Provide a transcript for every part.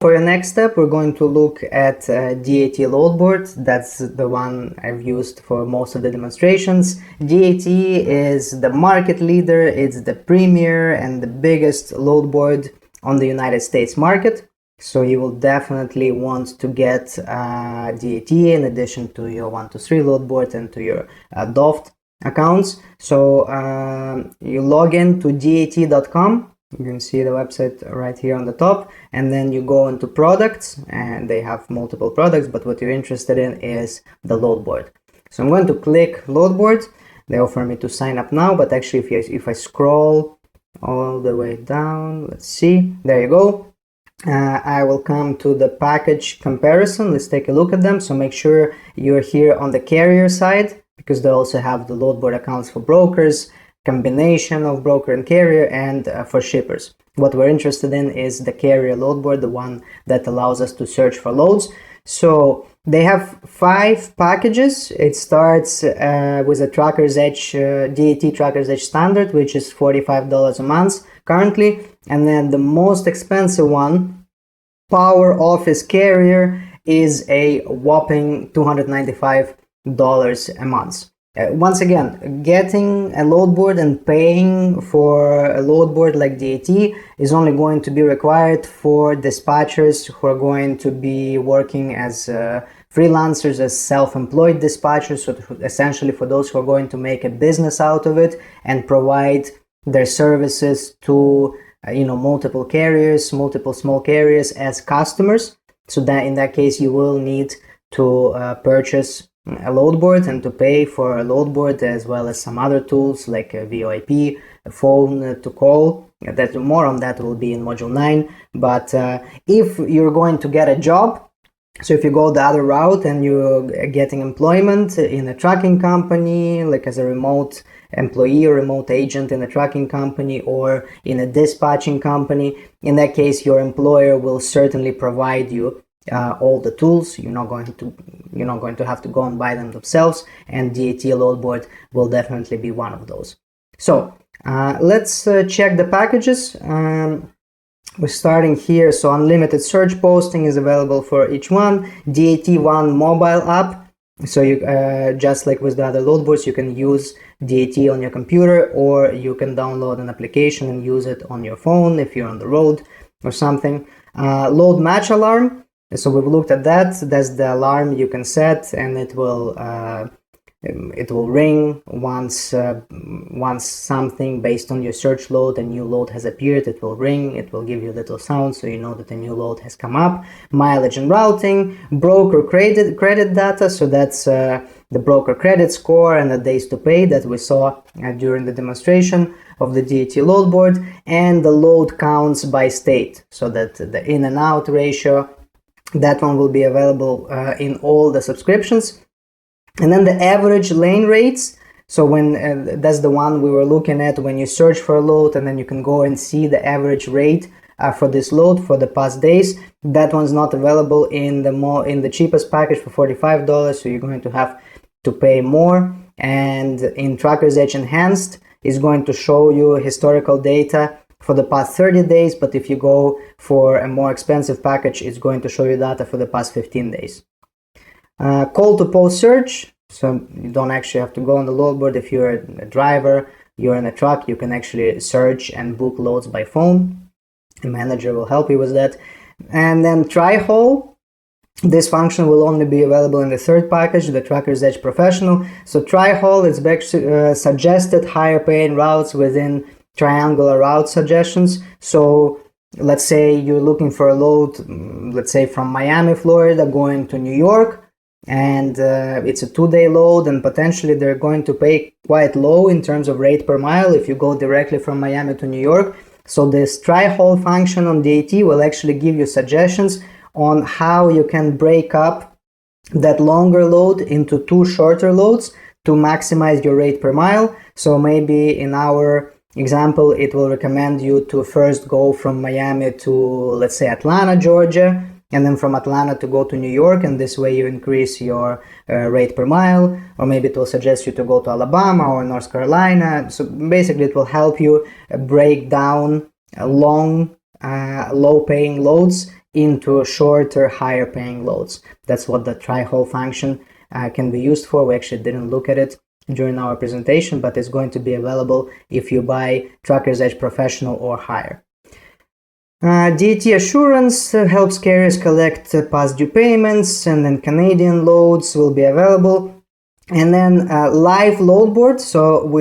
For your next step, we're going to look at DAT load board. That's the one I've used for most of the demonstrations. DAT is the market leader, it's the premier and the biggest load board on the United States market. So you will definitely want to get DAT in addition to your 123 load board and to your DOFT accounts. So you log in to dat.com. You can see the website right here on the top, and then you go into products, and they have multiple products, but what you're interested in is the load board. So I'm going to click load board. They offer me to sign up now, but actually if I scroll all the way down, let's see, there you go. I will come to the package comparison. Let's take a look at them. So make sure you're here on the carrier side, because they also have the load board accounts for brokers, combination of broker and carrier, and for shippers. What we're interested in is the carrier load board, the one that allows us to search for loads. So they have 5 packages. It starts with a Tracker's Edge, DAT Tracker's Edge Standard, which is $45 a month currently. And then the most expensive one, Power Office Carrier, is a whopping $295 a month. Once again, getting a load board and paying for a load board like DAT is only going to be required for dispatchers who are going to be working as freelancers, as self-employed dispatchers, so essentially for those who are going to make a business out of it and provide their services to multiple carriers, multiple small carriers as customers. So that in that case you will need to purchase a load board and to pay for a load board, as well as some other tools like a VoIP, a phone to call. That more on that will be in module 9. But if you're going to get a job, so if you go the other route and you're getting employment in a trucking company, like as a remote employee or remote agent in a trucking company or in a dispatching company, in that case your employer will certainly provide you all the tools. You're not going to have to go and buy them themselves, and DAT load board will definitely be one of those. So let's check the packages. We're starting here. So unlimited search posting is available for each one. DAT1 mobile app. So you just like with the other load boards, you can use DAT on your computer, or you can download an application and use it on your phone if you're on the road or something. Load match alarm. So we've looked at that. That's the alarm you can set, and it will ring once something based on your search load, a new load has appeared. It will ring. It will give you a little sound, so you know that a new load has come up. Mileage and routing, broker credit data. So that's the broker credit score and the days to pay that we saw during the demonstration of the DAT load board, and the load counts by state. So that the in and out ratio. That one will be available in all the subscriptions. And then the average lane rates. So when that's the one we were looking at when you search for a load, and then you can go and see the average rate for this load for the past days. That one's not available in the cheapest package for $45, so you're going to have to pay more. And in Tracker's Edge Enhanced is going to show you historical data for the past 30 days, but if you go for a more expensive package, it's going to show you data for the past 15 days. Call to post search, so you don't actually have to go on the load board. If you're a driver, you're in a truck, you can actually search and book loads by phone. The manager will help you with that. And then try haul. This function will only be available in the 3rd package, the Tracker's Edge Professional. So try haul is suggested higher paying routes within triangular route suggestions. So let's say you're looking for a load, let's say from Miami, Florida, going to New York, and it's a 2-day load, and potentially they're going to pay quite low in terms of rate per mile if you go directly from Miami to New York. So this try haul function on DAT will actually give you suggestions on how you can break up that longer load into 2 shorter loads to maximize your rate per mile. So maybe in our example, it will recommend you to first go from Miami to, let's say, Atlanta, Georgia, and then from Atlanta to go to New York, and this way you increase your rate per mile. Or maybe it will suggest you to go to Alabama or North Carolina. So basically it will help you break down long low paying loads into shorter, higher paying loads. That's what the try-haul function can be used for. We actually didn't look at it during our presentation, but it's going to be available if you buy Trucker's Edge Professional or higher. DAT assurance helps carriers collect past due payments, and then Canadian loads will be available. And then live load board. So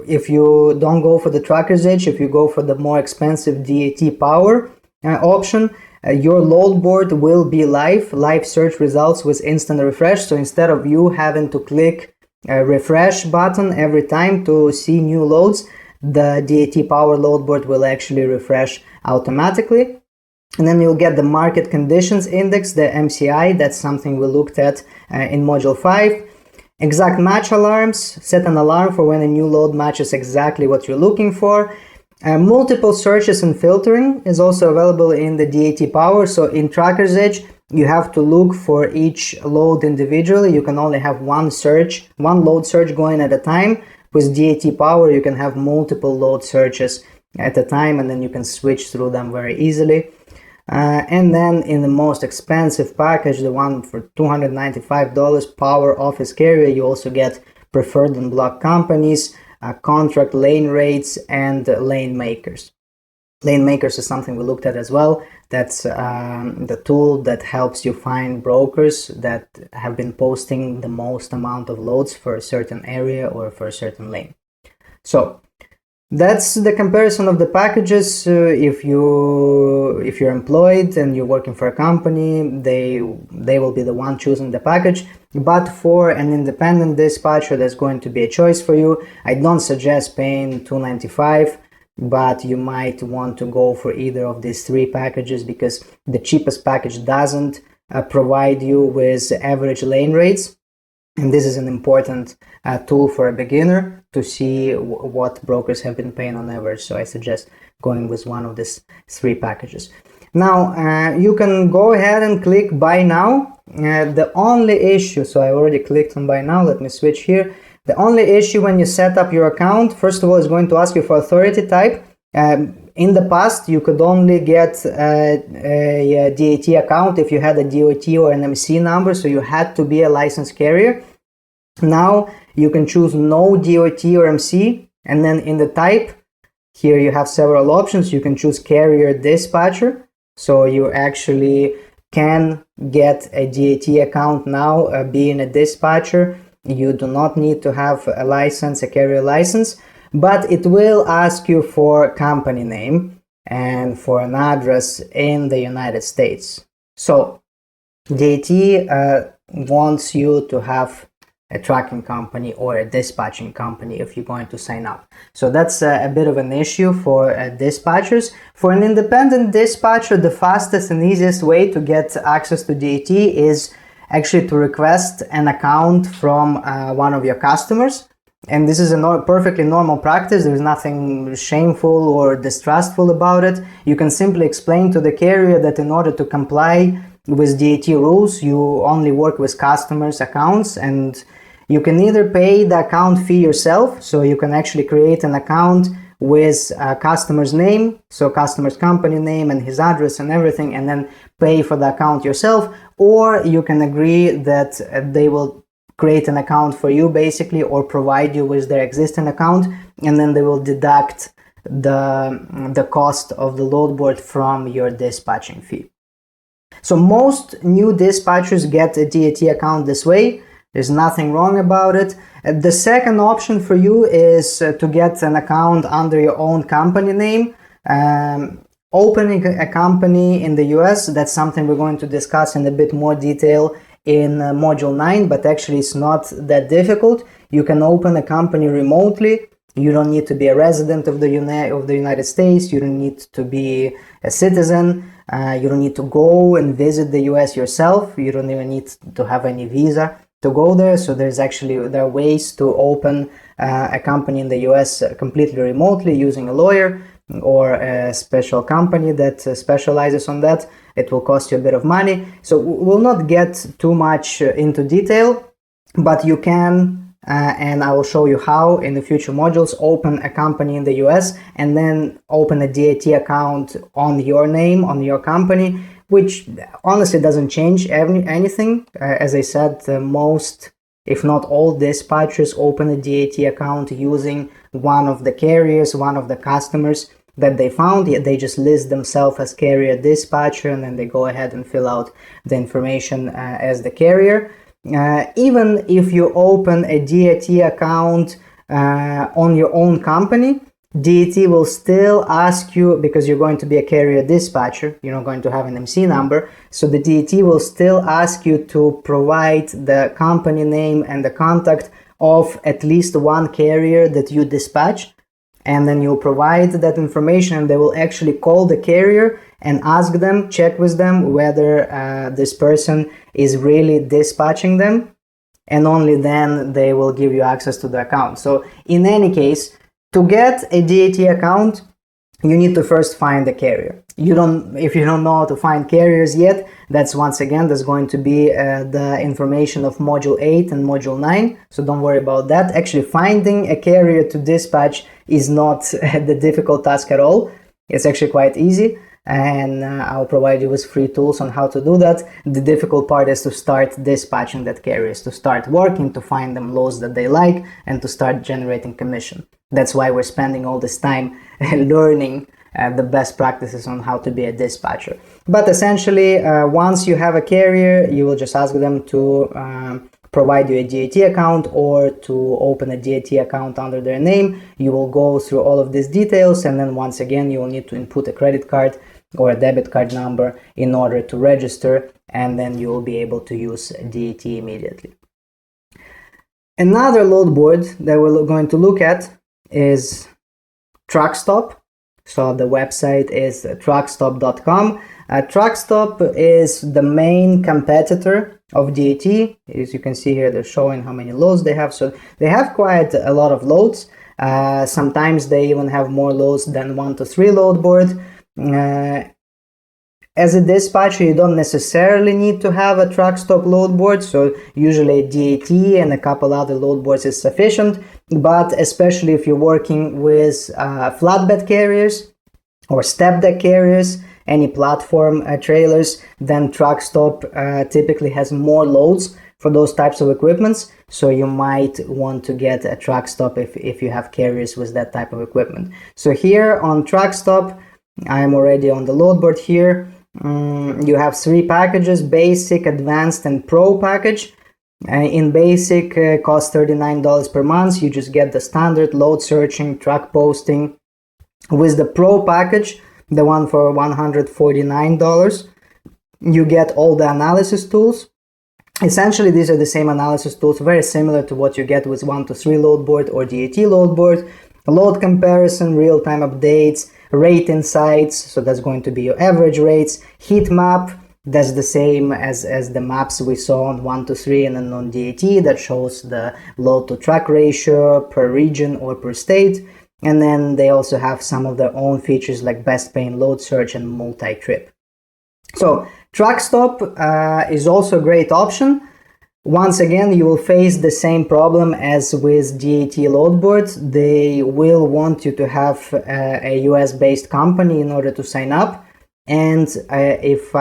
if you don't go for the Trucker's Edge, if you go for the more expensive DAT Power option, your load board will be live search results with instant refresh. So instead of you having to click a refresh button every time to see new loads, the DAT Power load board will actually refresh automatically. And then you'll get the market conditions index, the MCI. That's something we looked at in module 5. Exact match alarms. Set an alarm for when a new load matches exactly what you're looking for. Multiple searches and filtering is also available in the DAT Power. So in Trucker's Edge, you have to look for each load individually. You can only have one load search going at a time. With DAT Power, you can have multiple load searches at a time, and then you can switch through them very easily. And then in the most expensive package, the one for $295, Power Office Carrier, you also get preferred and block companies, contract lane rates, and lane makers. Lane makers is something we looked at as well. That's the tool that helps you find brokers that have been posting the most amount of loads for a certain area or for a certain lane. So that's the comparison of the packages. If you're employed and you're working for a company, they will be the one choosing the package. But for an independent dispatcher, there's going to be a choice for you. I don't suggest paying $295, but you might want to go for either of these three packages, because the cheapest package doesn't provide you with average lane rates. And this is an important tool for a beginner to see what brokers have been paying on average. So I suggest going with one of these three packages. Now, you can go ahead and click Buy Now. The only issue, so I already clicked on Buy Now. Let me switch here. The only issue when you set up your account, first of all, is going to ask you for authority type. In the past, you could only get a DAT account if you had a DOT or an MC number, so you had to be a licensed carrier. Now you can choose no DOT or MC, and then in the type, here you have several options. You can choose carrier dispatcher, so you actually can get a DAT account now being a dispatcher. You do not need to have a license, a carrier license, but it will ask you for company name and for an address in the United States. So DAT wants you to have a tracking company or a dispatching company if you're going to sign up. So that's a bit of an issue for dispatchers. For an independent dispatcher, the fastest and easiest way to get access to DAT is actually to request an account from one of your customers. And this is a perfectly normal practice. There's nothing shameful or distrustful about it. You can simply explain to the carrier that in order to comply with DAT rules, you only work with customers' accounts, and you can either pay the account fee yourself, so you can actually create an account with a customer's name, so customer's company name and his address and everything, and then pay for the account yourself, or you can agree that they will create an account for you basically, or provide you with their existing account, and then they will deduct the cost of the load board from your dispatching fee. So most new dispatchers get a DAT account this way. There's nothing wrong about it. The second option for you is to get an account under your own company name. Opening a company in the US, that's something we're going to discuss in a bit more detail in module 9, but actually it's not that difficult. You can open a company remotely. You don't need to be a resident of the United States. You don't need to be a citizen. You don't need to go and visit the US yourself. You don't even need to have any visa to go there. So there are ways to open a company in the US completely remotely using a lawyer or a special company that specializes on that. It will cost you a bit of money. So we'll not get too much into detail, but you can, and I will show you how in the future modules, open a company in the US and then open a DAT account on your name, on your company, which honestly doesn't change anything. As I said, most, if not all, dispatchers open a DAT account using one of the carriers, one of the customers that they found. They just list themselves as carrier dispatcher, and then they go ahead and fill out the information as the carrier. Even if you open a DAT account on your own company, DAT will still ask you, because you're going to be a carrier dispatcher, you're not going to have an MC number, so the DAT will still ask you to provide the company name and the contact of at least one carrier that you dispatch, and then you'll provide that information, and they will actually call the carrier and ask them, check with them whether this person is really dispatching them, and only then they will give you access to the account. So in any case, to get a DAT account, you need to first find the carrier. If you don't know how to find carriers yet, that's going to be the information of module 8 and module 9, so don't worry about that. Actually, finding a carrier to dispatch is not the difficult task at all. It's actually quite easy, and I'll provide you with free tools on how to do that. The difficult part is to start dispatching that carriers, to start working, to find them loads that they like, and to start generating commission. That's why we're spending all this time learning the best practices on how to be a dispatcher. But essentially, once you have a carrier, you will just ask them to provide you a DAT account or to open a DAT account under their name. You will go through all of these details, and then once again you will need to input a credit card or a debit card number in order to register, and then you will be able to use DAT immediately. Another load board that we're going to look at is TruckStop. So the website is truckstop.com. TruckStop is the main competitor of DAT. As you can see here, they're showing how many loads they have. So they have quite a lot of loads. Sometimes they even have more loads than 1 to 3 load board. As a dispatcher, you don't necessarily need to have a TruckStop load board, so usually DAT and a couple other load boards is sufficient, but especially if you're working with flatbed carriers or step deck carriers, any platform trailers, then TruckStop typically has more loads for those types of equipments, so you might want to get a TruckStop if you have carriers with that type of equipment. So here on TruckStop, I'm already on the load board here. You have 3 packages: basic, advanced, and pro package. In basic, costs $39 per month. You just get the standard load searching, truck posting. With the pro package, the one for $149, you get all the analysis tools. Essentially, these are the same analysis tools, very similar to what you get with 1 to 3 load board or DAT load board. Load comparison, real-time updates, rate insights, so that's going to be your average rates. Heat map, that's the same as the maps we saw on 1 to 3 and then on DAT, that shows the load to truck ratio per region or per state. And then they also have some of their own features like best paying load search and multi-trip. So TruckStop is also a great option. Once again, you will face the same problem as with DAT load boards. They will want you to have a US-based company in order to sign up, and if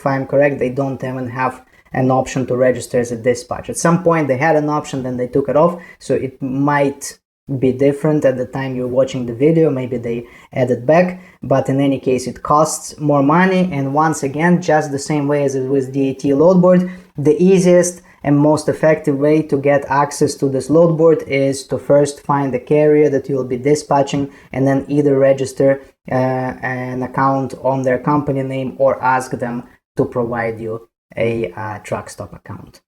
I'm correct, they don't even have an option to register as a dispatch. At some point they had an option, then they took it off, so it might be different at the time you're watching the video. Maybe they added back, but in any case it costs more money. And once again, just the same way as with DAT load board, the easiest and most effective way to get access to this load board is to first find the carrier that you'll be dispatching, and then either register an account on their company name or ask them to provide you a TruckStop account.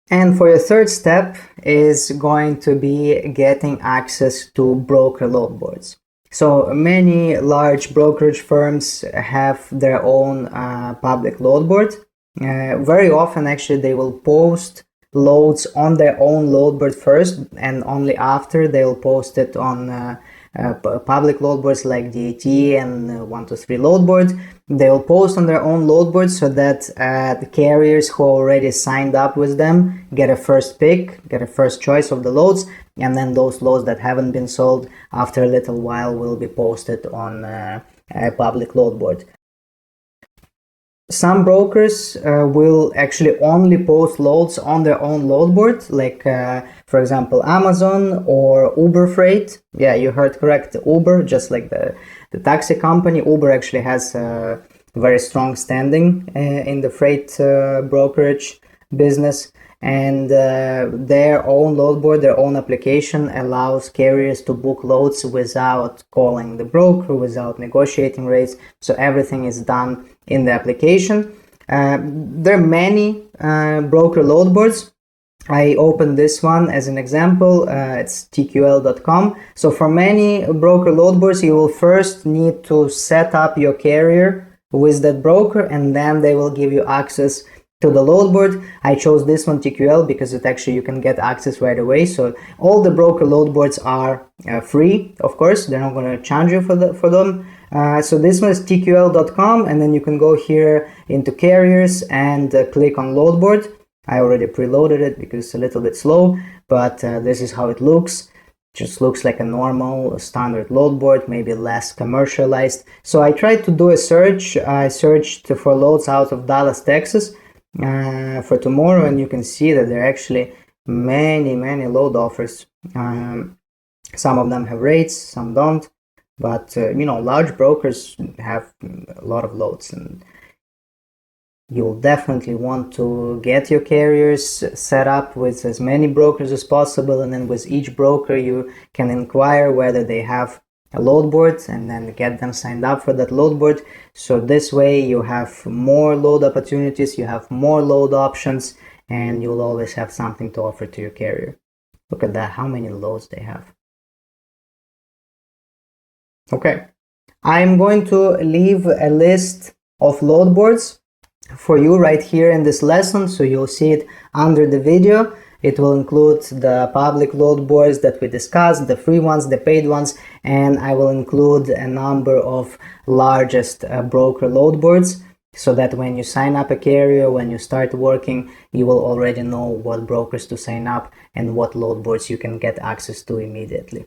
And for your third step is going to be getting access to broker load boards. So many large brokerage firms have their own public load board. Very often actually they will post loads on their own load board first, and only after they'll post it on public load boards like DAT and 1 to 3 load boards. They'll post on their own load boards so that the carriers who already signed up with them get a first pick, get a first choice of the loads, and then those loads that haven't been sold after a little while will be posted on a public load board. Some brokers will actually only post loads on their own load board, like for example Amazon or Uber Freight. Yeah, you heard correct, Uber, just like the taxi company. Uber actually has a very strong standing in the freight brokerage business, and their own load board, their own application allows carriers to book loads without calling the broker, without negotiating rates. So everything is done in the application. There are many broker load boards. I opened this one as an example. It's tql.com. So for many broker load boards, you will first need to set up your carrier with that broker, and then they will give you access to the load board. I chose this one, TQL, because it actually you can get access right away. So all the broker load boards are free, of course. They're not going to charge you for them. So this one is tql.com, and then you can go here into carriers and click on load board. I already preloaded it because it's a little bit slow, but this is how it looks. Just looks like a normal standard load board, maybe less commercialized. So I tried to do a search. I searched for loads out of Dallas, Texas for tomorrow, and you can see that there are actually many load offers. Some of them have rates, some don't, but large brokers have a lot of loads, and you'll definitely want to get your carriers set up with as many brokers as possible, and then with each broker you can inquire whether they have a load board and then get them signed up for that load board. So this way you have more load opportunities, you have more load options, and you'll always have something to offer to your carrier. Look at that, how many loads they have. Okay, I'm going to leave a list of load boards for you right here in this lesson, so you'll see it under the video. It will include the public load boards that we discussed, the free ones, the paid ones, and I will include a number of largest broker load boards, so that when you sign up a carrier, when you start working, you will already know what brokers to sign up and what load boards you can get access to immediately.